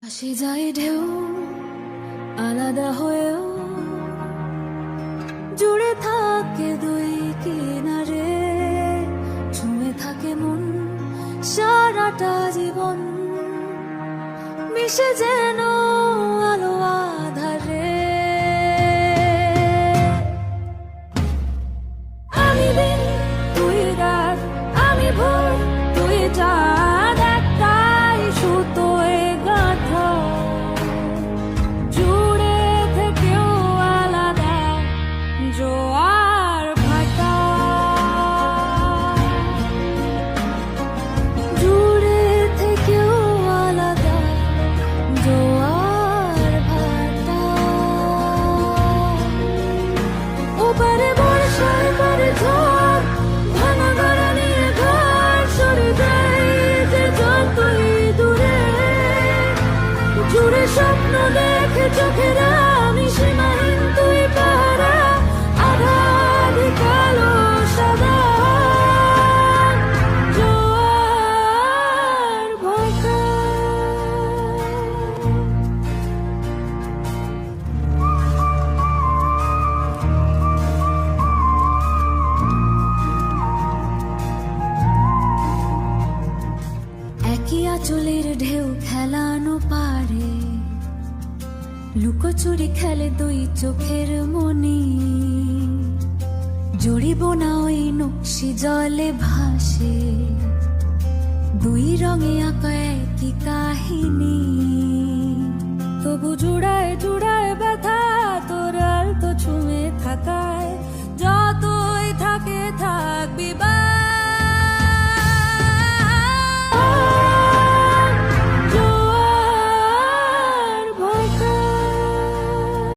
আসে যায় ঢেউ আলাদা হয়েও জুড়ে থাকে দুই কিনারে, ছুঁয়ে থাকে মন সারাটা জীবন, মিশে যেন আলো আধারে। আমি দিন তুই রাত, আমি ভোর তুই চাঁদ, একটাই সুতোয় গাঁথা, জুড়ে থেকেও আলাদা জোয়ার ভাটা, জুড়ে থেকেও আলাদা জোয়ার ভাটা। ওপারে বর্ষায় পরে ঝড়, ভাঙা গড়া নিয়ে ঘর সরে যায় যে যতই দূরে, জুড়ে স্বপ্ন দেখে চোখেরা, আমি সীমাহীন তুই পাহারা, আধারি কালো সাদা জোয়ার ভাটা। একই আঁচলের ঢেউ খেলানো পারে, লুকোচুরি খেলে দুই চোখের মনি, জড়িব না ওই নকশি জলে ভাসে, দুই রঙে আঁকা একই কাহিনী, তবু জুড়ায় জুড়ায় ব্যথা তোর আলতো ছুঁয়ে থাকায়।